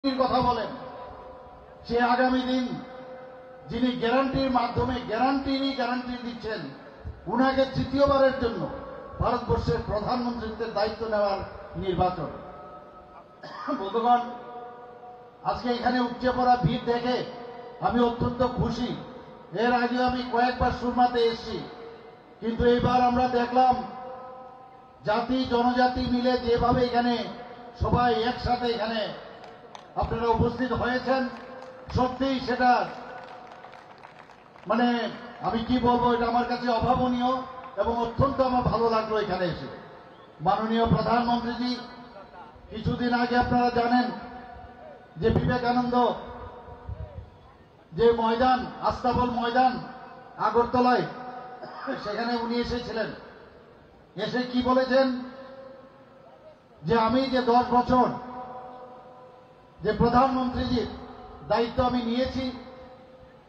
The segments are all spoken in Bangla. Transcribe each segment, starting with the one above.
কথা বলেন, সে আগামী দিন যিনি গ্যারান্টির মাধ্যমে গ্যারান্টি দিচ্ছেন, উনাকে তৃতীয়বারের জন্য ভারতবর্ষের প্রধানমন্ত্রীদের দায়িত্ব নেওয়ার নির্বাচন। বন্ধুগণ, আজকে এখানে উপচে পড়া ভিড় দেখে আমি অত্যন্ত খুশি। এর আগে আমি কয়েকবার সুরমাতে এসেছি, কিন্তু এইবার আমরা দেখলাম জাতি জনজাতি মিলে যেভাবে এখানে সবাই একসাথে এখানে আপনারা উপস্থিত হয়েছেন, সত্যিই সেটা মানে আমি কি বলবো, এটা আমার কাছে অভাবনীয় এবং অত্যন্ত আমার ভালো লাগলো এখানে এসে। মাননীয় প্রধানমন্ত্রীজি কিছুদিন আগে আপনারা জানেন যে বিবেকানন্দ যে ময়দান, আস্তাবল ময়দান আগরতলায়, সেখানে উনি এসেছিলেন। এসে কি বলেছেন যে আমি যে 10 বছর যে প্রধানমন্ত্রীজির দায়িত্ব আমি নিয়েছি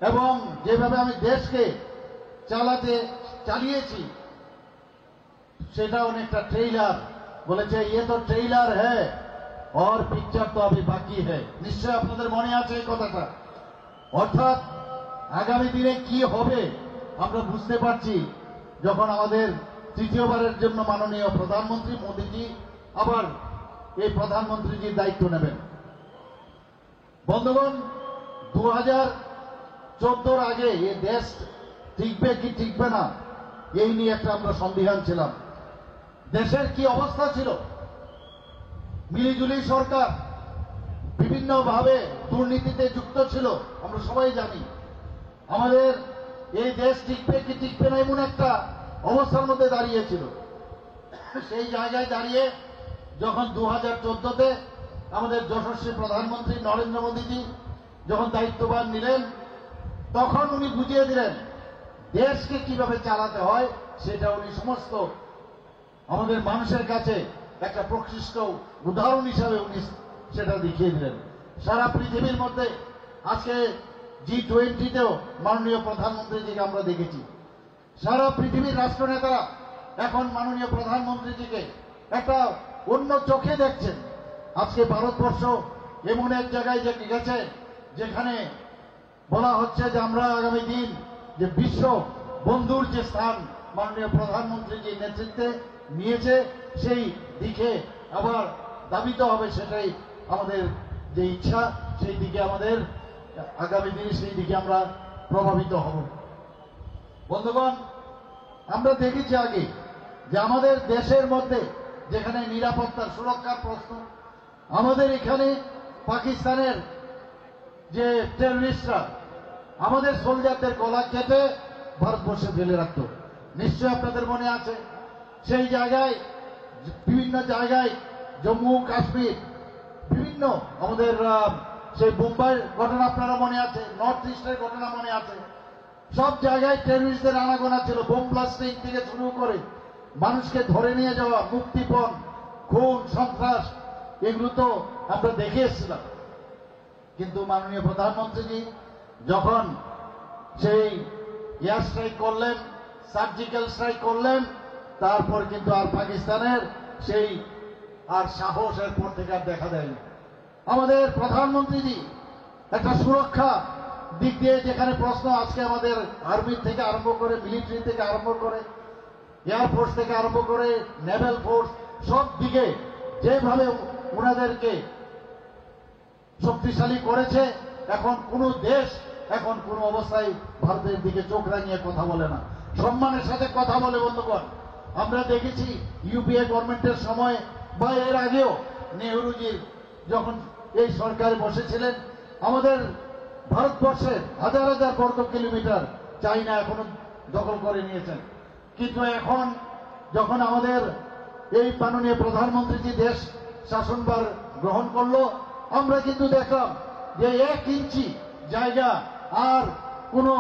এবং যেভাবে আমি দেশকে চালিয়েছি সেটা অনেকটা ট্রেইলার। বলেছে ये तो ट्रेलर है और पिक्चर तो अभी बाकी है। নিশ্চয় আপনাদের মনে আছে এই কথাটা। অর্থাৎ আগামী দিনে কি হবে আমরা বুঝতে পারছি যখন আমাদের তৃতীয়বারের জন্য মাননীয় প্রধানমন্ত্রী মোদীজি আবার এই প্রধানমন্ত্রীজির দায়িত্ব নেবেন। বন্ধুগণ, 2014 আগে এই দেশ টিকবে কি টিকবে না এই নিয়ে একটা আমরা সন্দিহান ছিলাম। দেশের কি অবস্থা ছিল, মিলিজুলি সরকার বিভিন্নভাবে দুর্নীতিতে যুক্ত ছিল, আমরা সবাই জানি। আমাদের এই দেশ টিকবে কি টিকবে না এমন একটা অবস্থার মধ্যে দাঁড়িয়েছিল। সেই জায়গায় দাঁড়িয়ে যখন 2014-তে আমাদের যশস্বী প্রধানমন্ত্রী নরেন্দ্র মোদীজি যখন দায়িত্বভার নিলেন, তখন উনি বুঝিয়ে দিলেন দেশকে কিভাবে চালাতে হয়। সেটা উনি সমস্ত আমাদের মানুষের কাছে একটা প্রকৃষ্ট উদাহরণ হিসাবে উনি সেটা দেখিয়ে দিলেন। সারা পৃথিবীর মধ্যে আজকে G20-তেও মাননীয় প্রধানমন্ত্রীজিকে আমরা দেখেছি। সারা পৃথিবীর রাষ্ট্রনেতারা এখন মাননীয় প্রধানমন্ত্রীজিকে একটা অন্য চোখে দেখছেন। আজকে ভারতবর্ষ এমন এক জায়গায় গেছে যেখানে বলা হচ্ছে যে আমরা আগামী দিন যে বিশ্ব বন্ধুর যে স্থান মাননীয় প্রধানমন্ত্রীজির নেতৃত্বে নিয়েছে, সেই দিকে আবার দাবিত হবে। সেটাই আমাদের যে ইচ্ছা, সেই দিকে আমাদের আগামী দিনে সেই দিকে আমরা প্রভাবিত হব। বন্ধুগণ, আমরা দেখেছি আগে যে আমাদের দেশের মধ্যে যেখানে নিরাপত্তার সুরক্ষার প্রশ্ন, আমাদের এখানে পাকিস্তানের যে টেররিস্টরা আমাদের সোলজারদের গলা কেটে ভারতবর্ষে ফেলে রাখত। নিশ্চয় আপনাদের মনে আছে। সেই জায়গায় বিভিন্ন জায়গায় জম্মু কাশ্মীর বিভিন্ন আমাদের সেই মুম্বাইয়ের ঘটনা আপনারা মনে আছে, নর্থ ইস্টের ঘটনা মনে আছে। সব জায়গায় টেররিস্টদের আনাগোনা ছিল। বোম ব্লাস্টিং থেকে শুরু করে মানুষকে ধরে নিয়ে যাওয়া, মুক্তিপণ, খুন, সন্ত্রাস, এগুলো তো আমরা দেখে এসেছিলাম। কিন্তু মাননীয় প্রধানমন্ত্রীজি যখন সেই এয়ার স্ট্রাইক করলেন, সার্জিক্যাল স্ট্রাইক করলেন, তারপর কিন্তু আর পাকিস্তানের সেই আর সাহস এরপর থেকে আর দেখা দেয়নি। আমাদের প্রধানমন্ত্রীজি একটা সুরক্ষা দিক দিয়ে যেখানে প্রশ্ন, আজকে আমাদের আর্মি থেকে আরম্ভ করে, মিলিটারি থেকে আরম্ভ করে, এয়ারফোর্স থেকে আরম্ভ করে, নেভেল ফোর্স, সব দিকে যেভাবে ওনাদেরকে শক্তিশালী করেছে, এখন কোন দেশ এখন কোন অবস্থায় ভারতের দিকে চোখ রাঙিয়ে কথা বলে না, সম্মানের সাথে কথা বলে। বন্ধুগণ, আমরা দেখেছি ইউপিএ গভর্নমেন্টের সময় বা এর আগেও নেহরুজির যখন এই সরকারে বসেছিলেন, আমাদের ভারতবর্ষের হাজার হাজার বর্গ কিলোমিটার চাইনা এখনো দখল করে নিয়েছেন। কিন্তু এখন যখন আমাদের এই মাননীয় প্রধানমন্ত্রীজি দেশ শাসনভার গ্রহণ করলো, আমরা কিন্তু দেখলাম যে 1 ইঞ্চি জায়গা আর কোনো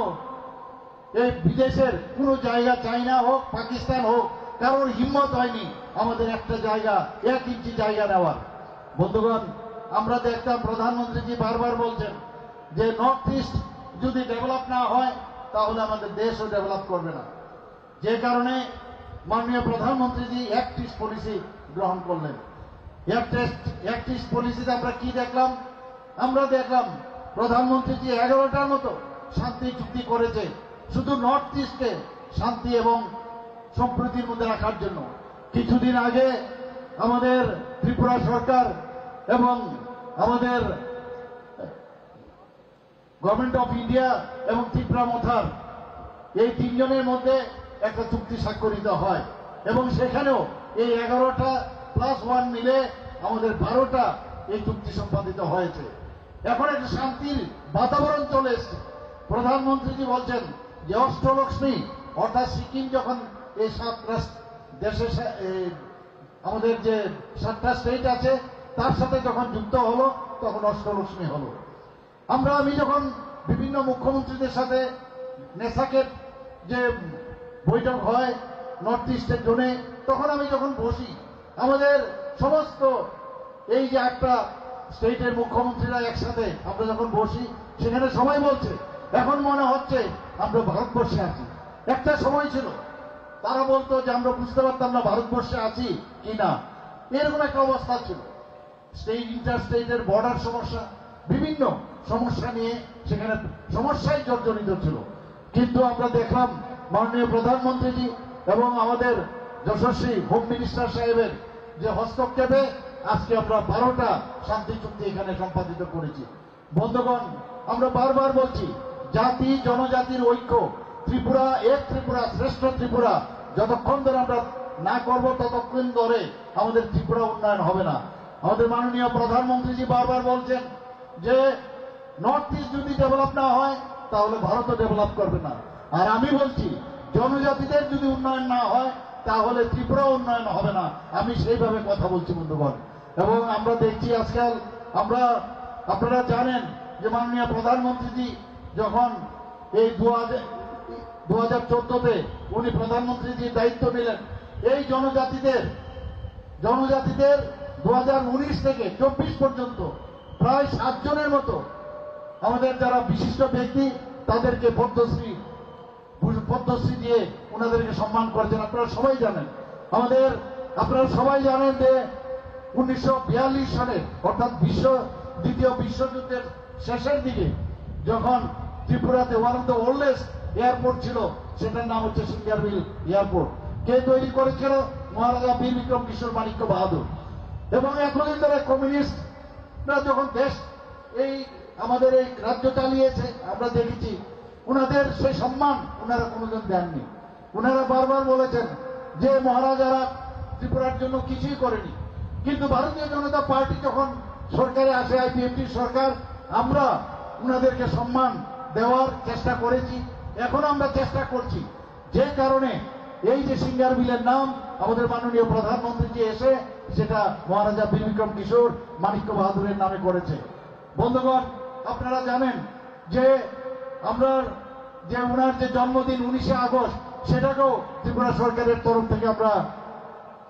এই বিদেশের কোনো জায়গা, চাইনা হোক পাকিস্তান হোক, কারোর হিম্মত হয়নি আমাদের একটা জায়গা 1 ইঞ্চি জায়গা নেওয়ার। বন্ধুগণ, আমরা দেখতাম প্রধানমন্ত্রীজি বারবার বলছেন যে নর্থ ইস্ট যদি ডেভেলপ না হয় তাহলে আমাদের দেশও ডেভেলপ করবে না। যে কারণে মাননীয় প্রধানমন্ত্রীজি অ্যাক্ট ইস্ট পলিসি গ্রহণ করলেন। অ্যাক্ট ইস্ট পলিসিতে আমরা কি দেখলাম আমরা দেখলাম প্রধানমন্ত্রী যে 11টার মতো শান্তি চুক্তি করেছে শুধু নর্থ ইস্টে শান্তি এবং সম্প্রীতির মধ্যে রাখার জন্য। কিছুদিন আগে আমাদের ত্রিপুরা সরকার এবং আমাদের গভর্নমেন্ট অফ ইন্ডিয়া এবং ত্রিপুরা মথার এই তিনজনের মধ্যে একটা চুক্তি স্বাক্ষরিত হয় এবং সেখানেও এই 11টা প্লাস 1 মিলে আমাদের 12টা এই চুক্তি সম্পাদিত হয়েছে। এখন একটা শান্তির বাতাবরণ চলে এসছে। প্রধানমন্ত্রীজি বলছেন যে অষ্টলক্ষ্মী অর্থাৎ সিকিম যখন এই 7টা দেশে আমাদের যে 7টা স্টেট আছে তার সাথে যখন যুক্ত হলো তখন অষ্টলক্ষ্মী হলো। আমি যখন বিভিন্ন মুখ্যমন্ত্রীদের সাথে নেসাকের যে বৈঠক হয় নর্থ ইস্টের জন্য, তখন আমি যখন বসি আমাদের সমস্ত এই যে 8টা স্টেটের মুখ্যমন্ত্রীরা একসাথে আমরা যখন বসি সেখানে সবাই বলছে এখন মনে হচ্ছে আমরা ভারতবর্ষে আছি। একটা সময় ছিল তারা বলতো যে আমরা বুঝতে পারতাম না ভারতবর্ষে আছি কি না, এরকম একটা অবস্থা ছিল। স্টেট ইন্টার স্টেটের বর্ডার সমস্যা, বিভিন্ন সমস্যা নিয়ে সেখানে সমস্যায় জর্জরিত ছিল। কিন্তু আমরা দেখলাম মাননীয় প্রধানমন্ত্রীজি এবং আমাদের যশস্বী হোম মিনিস্টার সাহেবের যে হস্তক্ষেপে আজকে আমরা 12টা শান্তি চুক্তি এখানে সম্পাদিত করেছি। বন্ধুগণ, আমরা বারবার বলছি জাতি জনজাতির ঐক্য, ত্রিপুরা এক ত্রিপুরা শ্রেষ্ঠ ত্রিপুরা যতক্ষণ ধরে আমরা না করব ততক্ষণ ধরে আমাদের ত্রিপুরা উন্নয়ন হবে না। আমাদের মাননীয় প্রধানমন্ত্রীজি বারবার বলছেন যে নর্থ ইস্ট যদি ডেভেলপ না হয় তাহলে ভারতও ডেভেলপ করবে না। আর আমি বলছি জনজাতিদের যদি উন্নয়ন না হয় তাহলে ত্রিপুরা উন্নয়ন হবে না। আমি সেইভাবে কথা বলছি বন্ধুগণ। এবং আমরা দেখছি আজকাল আপনারা জানেন যে মাননীয় প্রধানমন্ত্রীজি যখন এই 2014-তে উনি প্রধানমন্ত্রীজির দায়িত্ব নিলেন, এই জনজাতিদের 2019 থেকে 24 পর্যন্ত প্রায় 7 জনের মতো আমাদের যারা বিশিষ্ট ব্যক্তি তাদেরকে পদ্মশ্রী দিয়ে ওনাদেরকে সম্মান করেছেন। আপনারা সবাই জানেন যে 1942 সালে অর্থাৎ দ্বিতীয় বিশ্বযুদ্ধের শেষের দিকে যখন ত্রিপুরাতে one of the oldest airport ছিল, সেটার নাম হচ্ছে সিঙ্গারবিল এয়ারপোর্ট। কে তৈরি করেছিল? মহারাজা বীর বিক্রম কিশোর মাণিক্য বাহাদুর। এবং এতদিন ধরে কমিউনিস্টরা যখন দেশ আমাদের এই রাজ্য চালিয়েছে আমরা দেখেছি ওনাদের সেই সম্মান ওনারা কোনোদিন দেননি। ওনারা বারবার বলেছেন যে মহারাজারা ত্রিপুরার জন্য কিছুই করেনি। কিন্তু ভারতীয় জনতা পার্টি যখন সরকারে আসে, আইপিএফটি সরকার, আমরা ওনাদেরকে সম্মান দেওয়ার চেষ্টা করেছি, এখন আমরা চেষ্টা করছি। যে কারণে এই যে সিঙ্গারবিলের নাম আমাদের মাননীয় প্রধানমন্ত্রী এসে সেটা মহারাজা বীর বিক্রম কিশোর মাণিক্য বাহাদুরের নামে করেছে। বন্ধুগণ, আপনারা জানেন যে ওনার যে জন্মদিন 19শে আগস্ট সেটাকেও ত্রিপুরা সরকারের তরফ থেকে আমরা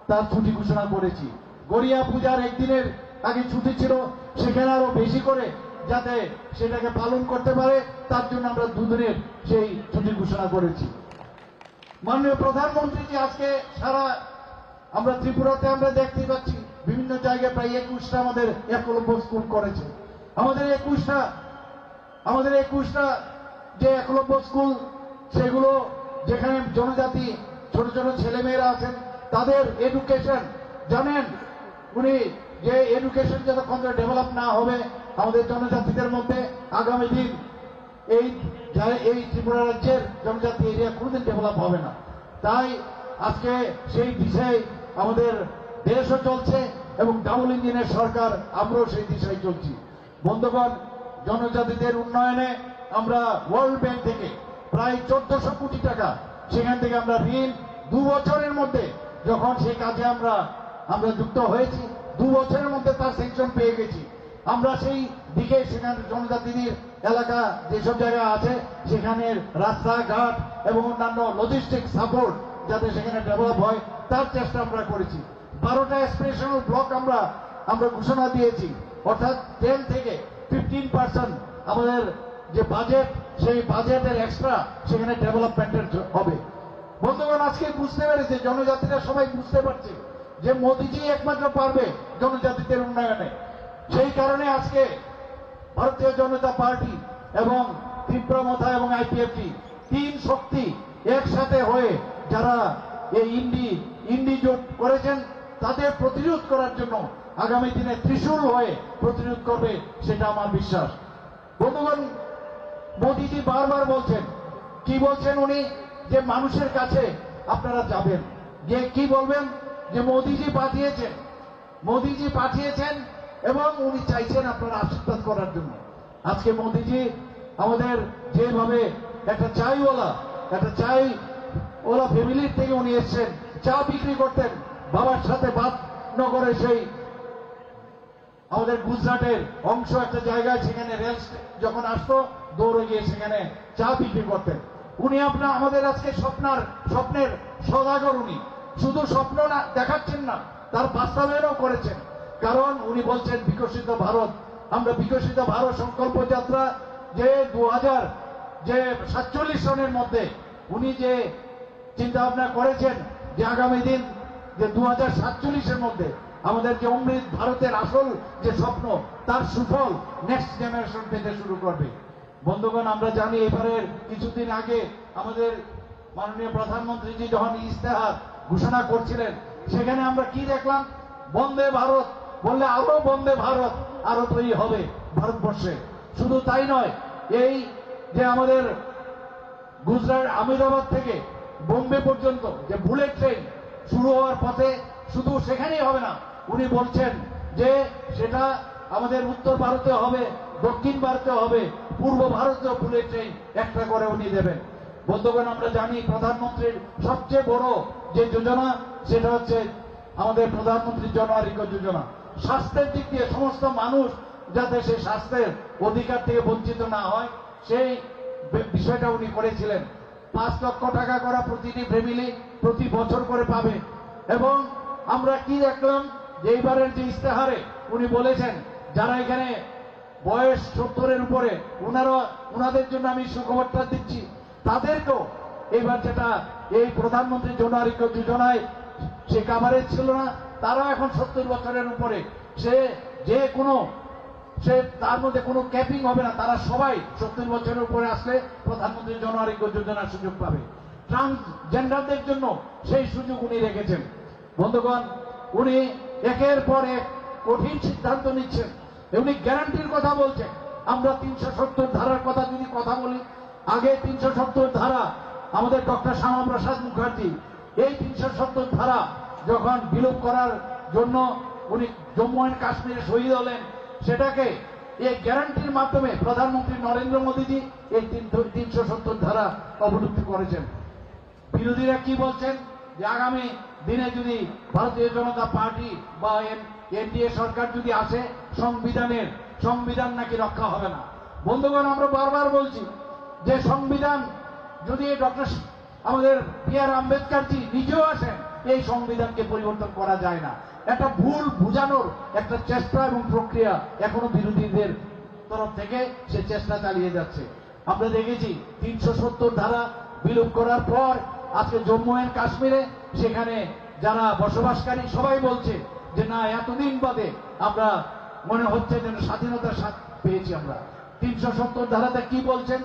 তার ছুটি ঘোষণা করেছি। গড়িয়া পূজার একদিনের আগে ছুটি ছিল, সেখানে আরো বেশি করে যাতে সেটাকে পালন করতে পারে তার জন্য আমরা 2 দিনের সেই ছুটি ঘোষণা করেছি। মাননীয় প্রধানমন্ত্রীজি আজকে আমরা ত্রিপুরাতে আমরা দেখতে পাচ্ছি বিভিন্ন জায়গায় প্রায় 21টা আমাদের একলব্য স্কুল করেছে। আমাদের 21টা যে একলব্য স্কুল, সেগুলো যেখানে জনজাতি ছোট ছোট ছেলেমেয়েরা আছেন তাদের এডুকেশন, জানেন উনি যে এডুকেশন যতক্ষণ ডেভেলপ না হবে আমাদের জনজাতিদের মধ্যে আগামী দিন এই ত্রিপুরা রাজ্যের জনজাতি এরিয়া কোনোদিন ডেভেলপ হবে না। তাই আজকে সেই দিশায় আমাদের দেশও চলছে এবং ডাবল ইঞ্জিনের সরকার, আমরাও সেই দিশায় চলছি। বন্ধুগণ, জনজাতিদের উন্নয়নে আমরা ওয়ার্ল্ড ব্যাংক থেকে প্রায় 1400 কোটি টাকা সেখান থেকে আমরা ঋণ 2 বছরের মধ্যে, যখন সেই কাজে আমরা যুক্ত হয়েছি 2 বছরের মধ্যে তার সেকশন পেয়ে গেছি। আমরা সেই দিকে সেখানে জনজাতিদের এলাকা যেসব জায়গা আছে সেখানে রাস্তাঘাট এবং অন্যান্য লজিস্টিক সাপোর্ট যাতে সেখানে ডেভেলপ হয় তার চেষ্টা আমরা করেছি। 12টা অ্যাসপিরেশনাল ব্লক আমরা ঘোষণা দিয়েছি, অর্থাৎ 10 থেকে 15% আমাদের যে বাজেট, সেই বাজেটের এক্সট্রা সেখানে ডেভেলপমেন্টের হবে। বন্ধুগণ, আজকে বুঝতে পেরেছে জনজাতিরা সবাই বুঝতে পারছে যে মোদিজি একমাত্র পারবে জনজাতিদের উন্নয়নে। সেই কারণে আজকে ভারতীয় জনতা পার্টি এবং তীব্রমথা এবং আইপিএফটি, তিন শক্তি একসাথে হয়ে যারা এই ইন্ডি জোট করেছেন তাদের প্রতিরোধ করার জন্য আগামী দিনে ত্রিশূল হয়ে প্রতিরোধ করবে, সেটা আমার বিশ্বাস। বন্ধুগণ, মোদীজি বারবার বলছেন, কি বলছেন উনি, যে মানুষের কাছে আপনারা যাবেন, গিয়ে কি বলবেন, যে মোদীজি পাঠিয়েছেন এবং উনি চাইছেন আপনারা আশীর্বাদ করার জন্য। আজকে মোদীজি আমাদের যেভাবে একটা চাইওয়ালা ফ্যামিলির থেকে উনি এসছেন, চা বিক্রি করতেন, বাবার সাথে বাদনগরে সেই আমাদের গুজরাটের অংশ একটা জায়গায়, সেখানে রেল যখন আসতো দৌড়ে গিয়ে সেখানে চা বিক্রি করতেন। উনি আমাদের আজকে স্বপ্নের সদাগর। উনি শুধু স্বপ্ন না দেখাচ্ছেন না, তার বাস্তবায়নও করেছেন। কারণ উনি বলছেন বিকশিত ভারত, আমরা বিকশিত ভারত সংকল্প যাত্রা যে 2047 সনের মধ্যে উনি যে চিন্তা ভাবনা করেছেন যে আগামী দিন যে 2047-এর মধ্যে আমাদের যে অমৃত ভারতের আসল যে স্বপ্ন, তার সুফল নেক্সট জেনারেশন পেতে শুরু করবে। বন্ধুগণ, আমরা জানি এবারের কিছুদিন আগে আমাদের মাননীয় প্রধানমন্ত্রীজি যখন ইস্তেহার ঘোষণা করছিলেন, সেখানে আমরা কি দেখলাম, বন্দে ভারত বললে আরো বন্দে ভারত আরো তৈরি হবে ভারতবর্ষে। শুধু তাই নয়, এই যে আমাদের গুজরাট আহমেদাবাদ থেকে বোম্বে পর্যন্ত যে বুলেট ট্রেন শুরু হওয়ার পথে, শুধু সেখানেই হবে না, উনি বলছেন যে সেটা আমাদের উত্তর ভারতে হবে, দক্ষিণ ভারতে হবে, পূর্ব ভারতেও বুলেট ট্রেন একটা করে উনি দেবেন। বন্ধুগণ, আমরা জানি প্রধানমন্ত্রীর সবচেয়ে বড় যে যোজনা, সেটা হচ্ছে আমাদের প্রধানমন্ত্রীর জন আরোগ্য যোজনা। স্বাস্থ্যের দিক দিয়ে সমস্ত মানুষ যাতে সেই স্বাস্থ্যের অধিকার থেকে বঞ্চিত না হয়, সেই বিষয়টা উনি করেছিলেন। 5 লক্ষ টাকা করা প্রতিটি ফ্যামিলি প্রতি বছর করে পাবে। এবং আমরা কি দেখলাম, যে এইবারের যে ইস্তেহারে উনি বলেছেন যারা এখানে বয়স 70-এর উপরে, ওনাদের জন্য আমি সুখবরটা দিচ্ছি, তাদেরকেও এইবার যেটা এই প্রধানমন্ত্রী জন আরোগ্য যোজনায় সে কাভারেজ ছিল না, তারা এখন 70 বছরের উপরে, তার মধ্যে কোনো ক্যাপিং হবে না, তারা সবাই 70 বছরের উপরে আসলে প্রধানমন্ত্রী জন আরোগ্য যোজনার সুযোগ পাবে। ট্রান্সজেন্ডারদের জন্য সেই সুযোগ উনি রেখেছেন। বন্ধুগণ, উনি একের পর এক কঠিন সিদ্ধান্ত নিচ্ছেন, উনি গ্যারান্টির কথা বলছেন। আমরা 370 ধারার কথা যদি কথা বলি, আগে 370 ধারা আমাদের ডক্টর শ্যামাপ্রসাদ মুখার্জি এই 370 ধারা যখন বিলোপ করার জন্য উনি জম্মু অ্যান্ড কাশ্মীরে শহীদ হলেন, সেটাকে এই গ্যারান্টির মাধ্যমে প্রধানমন্ত্রী নরেন্দ্র মোদীজি এই 370 ধারা অবলুপ্তি করেছেন। বিরোধীরা কি বলছেন, যে আগামী দিনে যদি ভারতীয় জনতা পার্টি বা এনডিএ সরকার যদি আসে, সংবিধান নাকি রক্ষা হবে না। বন্ধুগণ, আমরা বারবার বলছি যে সংবিধান যদি আমাদের বি.আর. আম্বেদকরজি নিজেও আসেন, এই সংবিধানকে পরিবর্তন করা যায় না। একটা ভুল বুঝানোর একটা চেষ্টা এবং প্রক্রিয়া এখনো বিরোধীদের তরফ থেকে সে চেষ্টা চালিয়ে যাচ্ছে। আমরা দেখেছি 370 ধারা বিলোপ করার পর আজকে জম্মু অ্যান্ড কাশ্মীরে সেখানে যারা বসবাসকারী সবাই বলছে যে না, এতদিন বাদে আমরা মনে হচ্ছে যেন স্বাধীনতার স্বাদ পেয়েছি আমরা। 370 ধারাতে কি বলছেন,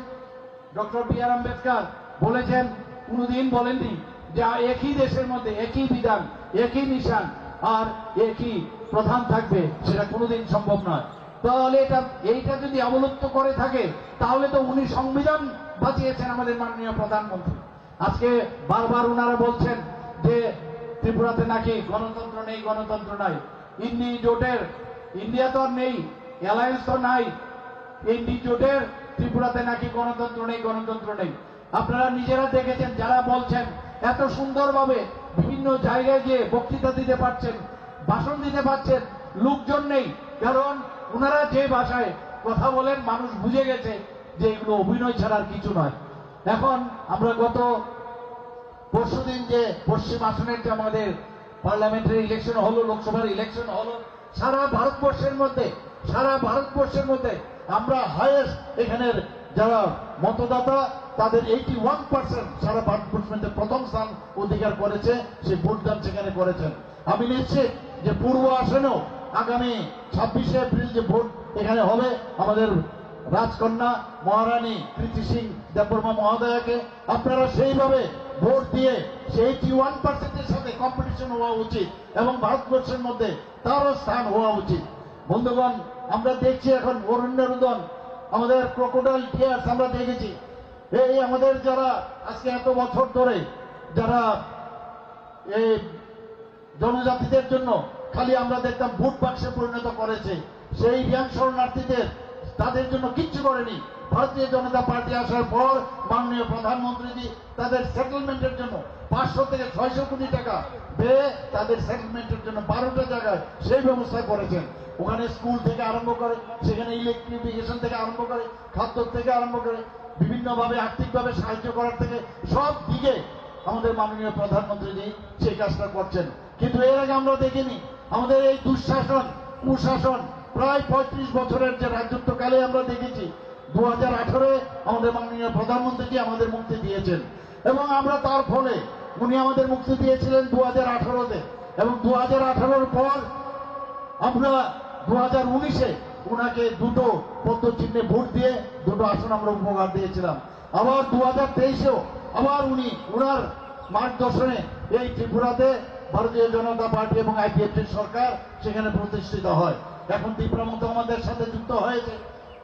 ডক্টর বি.আর. আম্বেদকর বলেছেন, কোনদিন বলেননি যে একই দেশের মধ্যে একই বিধান, একই নিশান আর একই প্রধান থাকবে, সেটা কোনোদিন সম্ভব নয়। তাহলে এইটা যদি অবলুপ্ত করে থাকে, তাহলে তো উনি সংবিধান বাঁচিয়েছেন আমাদের মাননীয় প্রধানমন্ত্রী। আজকে বারবার ওনারা বলছেন যে ত্রিপুরাতে নাকি গণতন্ত্র নেই, গণতন্ত্র নাই। ইন্ডি জোটের, ইন্ডিয়া তো আর নেই, অ্যালায়েন্স তো নাই, ইন্ডি জোটের ত্রিপুরাতে নাকি গণতন্ত্র নেই, গণতন্ত্র নেই। আপনারা নিজেরা দেখেছেন, যারা বলছেন এত সুন্দরভাবে বিভিন্ন জায়গায় গিয়ে বক্তৃতা দিতে পারছেন, ভাষণ দিতে পারছেন, লোকজন নেই। কারণ ওনারা যে ভাষায় কথা বলেন মানুষ বুঝে গেছে যে এগুলো অভিনয় ছাড়া আর কিছু নয়। এখন আমরা গত পরশুদিন যে পশ্চিম আসনের যে আমাদের পার্লামেন্টারি ইলেকশন হলো, লোকসভার ইলেকশন হলো, সারা ভারতবর্ষের মধ্যে আমরা হাইয়েস্ট এখানের যারা মতদাতা তাদের 81% সারা ভারতবর্ষের মধ্যে প্রথম স্থান অধিকার করেছে, সেই ভোটদান সেখানে করেছেন। আমি নিশ্চিত যে পূর্ব আসনেও আগামী 26শে এপ্রিল যে ভোট এখানে হবে আমাদের রাজকন্যা মহারানী কৃতি সিং দেববর্মা মহোদয়াকে। আপনারা সেইভাবে ভোট দিয়ে সেই 81%-এর সাথে কম্পিটিশন হওয়া উচিত এবং ভারতবর্ষের মধ্যে তারও স্থান হওয়া উচিত। বন্ধুগণ, আমরা দেখছি এখন অরণ্যরোদন, আমাদের ক্রোকোডাইল টিয়ার্স আমরা দেখেছি। এই আমাদের যারা আজকে এত বছর ধরে যারা এই জনজাতিদের জন্য খালি আমরা দেখতাম ভোট বাক্সে পরিণত করেছে, সেই রিয়াং শরণার্থীদের তাদের জন্য কিচ্ছু করেনি। ভারতীয় জনতা পার্টি আসার পর মাননীয় প্রধানমন্ত্রীজি তাদের সেটেলমেন্টের জন্য 500 থেকে 600 কোটি টাকা দিয়ে তাদের সেটেলমেন্টের জন্য 12টা জায়গায় সেই ব্যবস্থা করেছেন। ওখানে স্কুল থেকে আরম্ভ করে, সেখানে ইলেকট্রিফিকেশন থেকে আরম্ভ করে, খাদ্য থেকে আরম্ভ করে, বিভিন্নভাবে আর্থিকভাবে সাহায্য করার থেকে সব দিকে আমাদের মাননীয় প্রধানমন্ত্রীজি সেই কাজটা করছেন। কিন্তু এর আগে আমরা দেখিনি আমাদের এই দুঃশাসন কুশাসন প্রায় 35 বছরের যে রাজত্বকালে আমরা দেখেছি। 2018-এ আমাদের মাননীয় প্রধানমন্ত্রীজি আমাদের মুক্তি দিয়েছেন এবং আমরা তার ফলে উনি আমাদের মুক্তি দিয়েছিলেন 2018-তে এবং 2018-র পর আমরা 2019-এ উনাকে 2টো পদ্মচিহ্নে ভোট দিয়ে 2টো আসন আমরা উপহার দিয়েছিলাম। আবার 2023-এও আবার উনি উনার মার্গদর্শনে এই ত্রিপুরাতে ভারতীয় জনতা পার্টি এবং আইপিএফটির সরকার সেখানে প্রতিষ্ঠিত হয়। এখন ত্রিপুরা মতো আমাদের সাথে যুক্ত হয়েছে।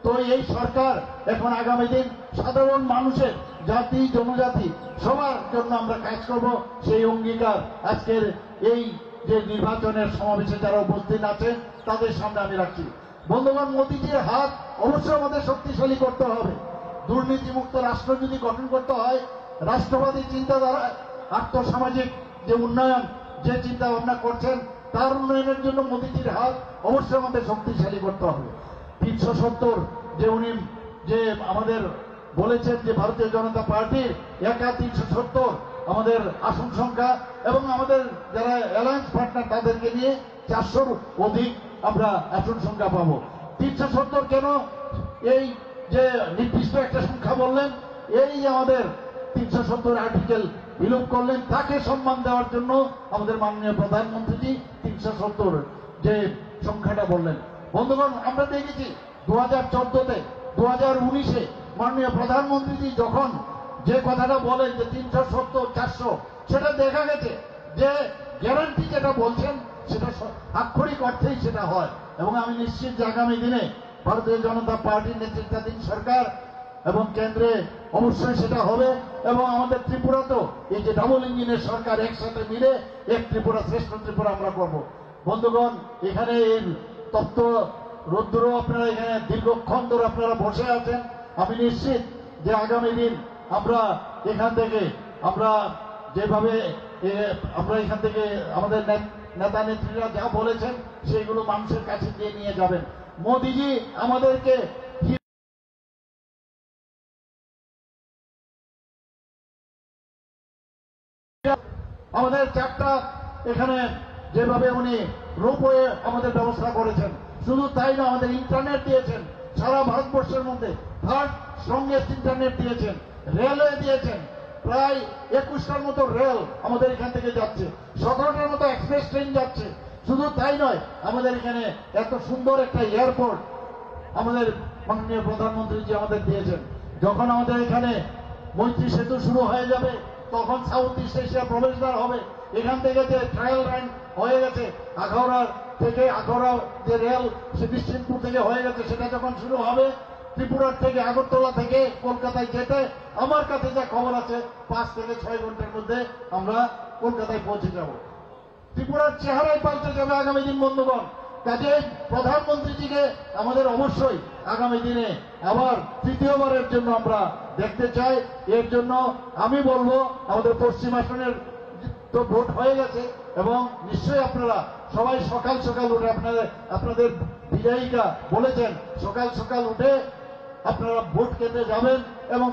তো এই সরকার এখন আগামী দিন সাধারণ মানুষের জাতি জনজাতি সবার জন্য আমরা কাজ করব, সেই অঙ্গীকার আজকের এই যে নির্বাচনের সমাবেশে যারা উপস্থিত আছেন তাদের সামনে আমি রাখছি। বন্ধুগণ, মোদীজির হাত অবশ্যই আমাদের শক্তিশালী করতে হবে। দুর্নীতিমুক্ত রাষ্ট্র যদি গঠন করতে হয়, রাষ্ট্রবাদী চিন্তাধারা আর্থসামাজিক যে উন্নয়ন যে চিন্তা ভাবনা করছেন তার উন্নয়নের জন্য মোদীজির হাত অবশ্যই আমাদের শক্তিশালী করতে হবে। 370 যে উনি যে আমাদের বলেছেন যে ভারতীয় জনতা পার্টির একা 370 আমাদের আসন সংখ্যা এবং আমাদের যারা অ্যালায়েন্স পার্টনার তাদেরকে নিয়ে 400-র অধিক আমরা আসন সংখ্যা পাবো। 370 কেন এই যে নির্দিষ্ট একটা সংখ্যা বললেন, এই আমাদের 370 আর্টিকেল বিলোপ করলেন, তাকে সম্মান দেওয়ার জন্য আমাদের মাননীয় প্রধানমন্ত্রীজি 370 যে সংখ্যাটা বললেন। বন্ধুগণ, আমরা দেখেছি 2014-তে 2019-এ মাননীয় প্রধানমন্ত্রীজি যখন যে কথাটা বলেন যে 370 400, সেটা দেখা গেছে যে গ্যারান্টি যেটা বলছেন সেটা আক্ষরিক অর্থেই সেটা হয়। এবং আমি নিশ্চিত যে আগামী দিনে ভারতীয় জনতা পার্টির নেতৃত্বাধীন সরকার এবং কেন্দ্রে অবশ্যই সেটা হবে এবং আমাদের ত্রিপুরাতেও এই যে ডাবল ইঞ্জিনের সরকার একসাথে মিলে এক ত্রিপুরা শ্রেষ্ঠ ত্রিপুরা আমরা করব। বন্ধুগণ, এখানে এই তত্ত্ব রৌদ্র আপনারা এখানে দীর্ঘক্ষণ ধরে আপনারা বসে আছেন। আমি নিশ্চিত যে আগামী দিন আমরা এখান থেকে আমরা যেভাবে আমরা এখান থেকে আমাদের নেতা নেত্রীরা যা বলেছেন সেইগুলো মানুষের কাছে দিয়ে নিয়ে যাবেন। মোদিজি আমাদেরকে আমাদের 4টা এখানে যেভাবে উনি রোপওয়ে আমাদের ব্যবস্থা করেছেন, শুধু তাই না আমাদের ইন্টারনেট দিয়েছেন, সারা ভারতবর্ষের মধ্যে 3rd স্ট্রংগেস্ট ইন্টারনেট দিয়েছেন, রেলওয়ে দিয়েছেন, প্রায় 21টার মতো রেল আমাদের এখান থেকে যাচ্ছে, 17টার মতো এক্সপ্রেস ট্রেন যাচ্ছে। শুধু তাই নয়, আমাদের এখানে এত সুন্দর একটা এয়ারপোর্ট আমাদের মাননীয় প্রধানমন্ত্রীজি আমাদের দিয়েছেন। যখন আমাদের এখানে মৈত্রী সেতু শুরু হয়ে যাবে তখন সাউথ ইস্ট এশিয়া প্রবেশদ্বার হবে। এখান থেকে যে ট্রায়াল রান হয়ে গেছে আখাউড়ার থেকে, আখাউড়া যে রেল সে বিষ্ণুপুর থেকে হয়ে গেছে, সেটা যখন শুরু হবে ত্রিপুরার থেকে আগরতলা থেকে কলকাতায় যেতে আমার কাছে যা খবর আছে 5 থেকে 6 ঘন্টার মধ্যে আমরা কলকাতায় পৌঁছে যাব। ত্রিপুরার চেহারাই পাল্টে যাবে আগামী দিন। বন্ধুগণ, কাজে প্রধানমন্ত্রীজিকে আমাদের অবশ্যই আগামী দিনে আবার তৃতীয়বারের জন্য আমরা দেখতে চাই। এর জন্য আমি বলবো আমাদের পশ্চিম আসনের তো ভোট হয়ে গেছে এবং নিশ্চয়ই আপনারা সবাই সকাল সকাল উঠে আপনাদের বিজয়িকা বলেছেন সকাল সকাল উঠে আপনারা ভোট কেন্দ্রে যাবেন এবং